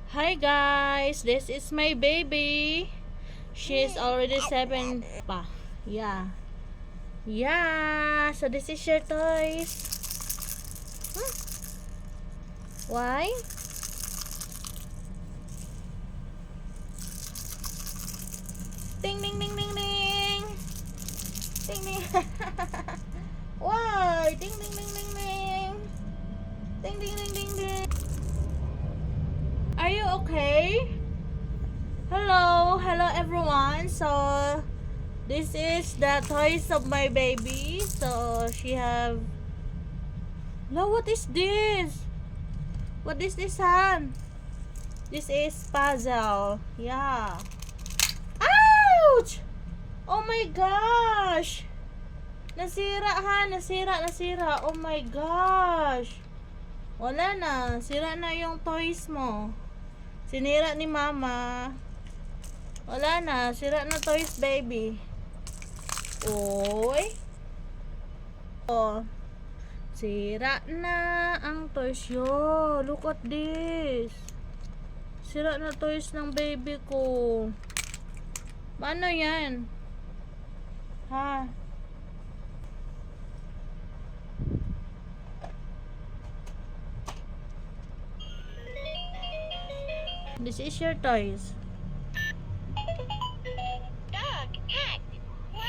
Hi guys, this is my baby. She's already 7 pa. Yeah. Yeah, so this is your toys. Hmm? Why? Ding ding ding ding ding. Ding ding. Why? Ding ding ding ding ding. Ding ding ding ding ding. Are you okay? Hello everyone. So this is the toys of my baby. So she have. No, what is this? What is this, Han? This is puzzle. Yeah. Ouch! Oh my gosh! Nasira, Han. Nasira. Oh my gosh. Wala na. Sira na yung toys mo. Sinira ni mama. Wala na. Sira na toys, baby. Oy. Oh. Sira na ang toys yo. Look at this. Sira na toys ng baby ko. Paano yan? Ha? This is your toys. Dog, cat. Wow.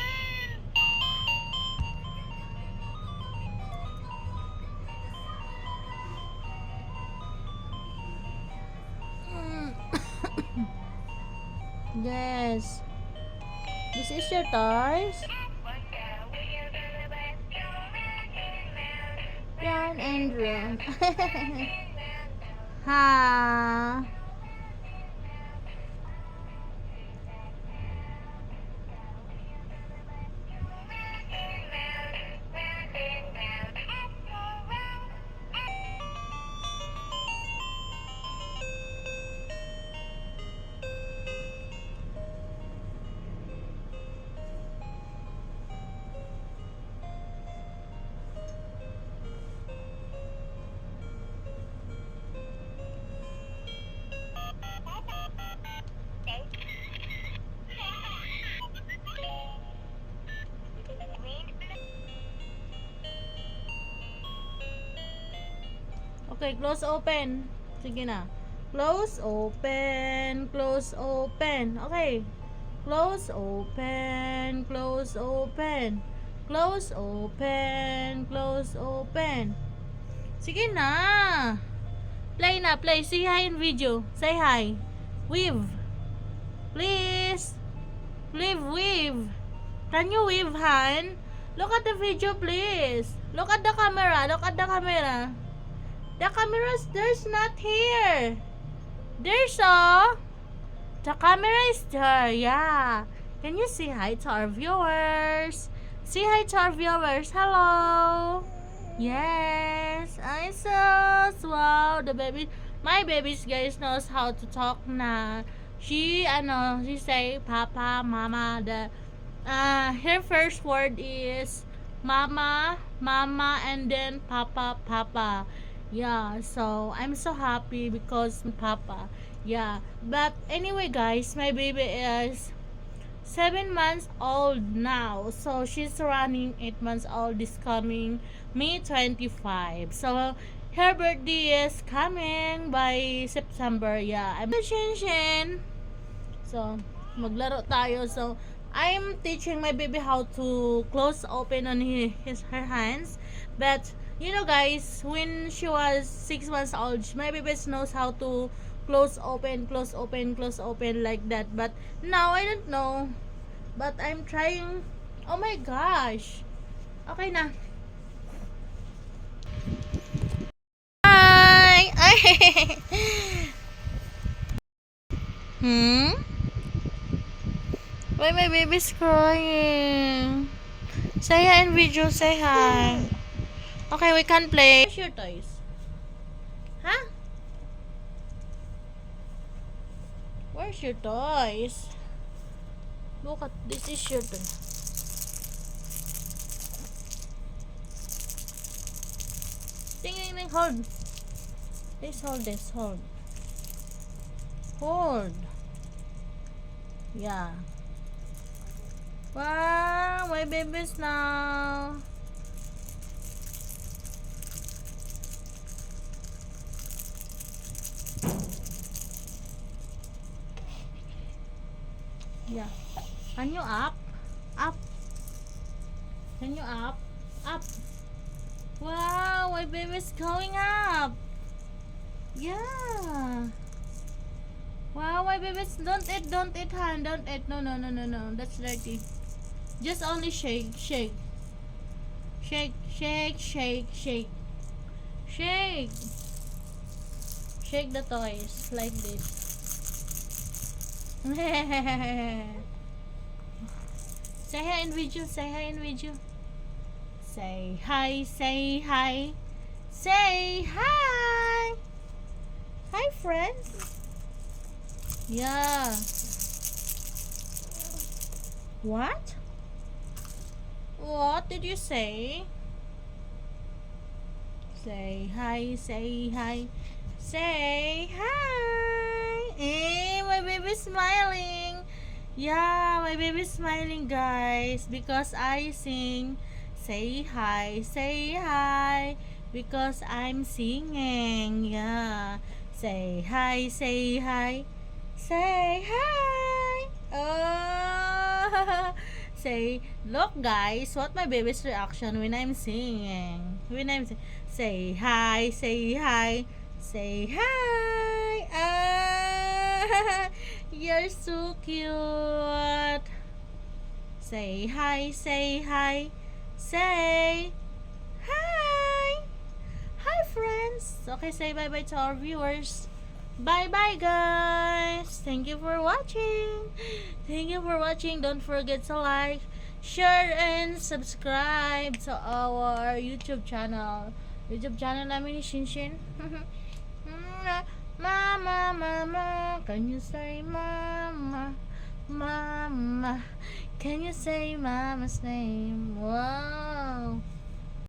Yes. This is your toys. Run and run. Ha. Okay, close open. Sige na. Close open. Close open. Okay. Close open. Close open. Close open. Close open. Sige na. Play na. Play. Say hi in video. Say hi. Weave. Please. Weave. Can you weave, Han? Look at the video, please. Look at the camera. Look at the camera. The camera's there's not here. There's the camera is there. Yeah. Can you say hi to our viewers? Say hi to our viewers. Hello. Yes. I saw. Wow. My baby's guys knows how to talk na. She say papa, mama. Her first word is mama, and then papa. Yeah, so I'm so happy because papa. Yeah, but anyway guys, my baby is 7 months old now. So she's running 8 months old this coming May 25. So her birthday is coming by September. Yeah, I'm Shin. So maglaro tayo. So I'm teaching my baby how to close open on her hands. But you know guys, when she was 6 months old, my baby knows how to close open like that. But now I don't know. But I'm trying. Oh my gosh. Okay na. Hi. Why my baby's crying? Say hi in video. Say hi. Okay, we can play. Where's your toys? Huh? Where's your toys? Look at this is your toy. Ding. Hold. Please hold this. Hold. Hold. Yeah. Wow, my babies now. Yeah. Can you up? Up. Can you up? Up. Wow, my baby's going up. Yeah. Wow, my babies, don't eat, Han, don't eat. No, no, no, no, no. That's dirty. Just only shake, shake. Shake, shake, shake, shake. Shake. Shake the toys like this. Say hi in video, say hi in video. Say hi, say hi. Say hi. Hi, friends. Yeah. What? What did you say? Say hi, say hi. Say hi. Eh, my baby's smiling. Yeah, my baby's smiling, guys, because I sing. Say hi, say hi, because I'm singing. Yeah. Say hi, say hi. Say hi. Oh. Say, look, guys, what my baby's reaction when I'm singing. Say hi, say hi. Say hi. Ah, you're so cute. Say hi, say hi. Say hi. Hi, friends. Okay, say bye-bye to our viewers. Bye-bye, guys. Thank you for watching. Thank you for watching. Don't forget to like, share, and subscribe to our YouTube channel. YouTube channel namin ni Shinshin. Mama, mama, can you say mama? Mama, can you say mama's name? Wow.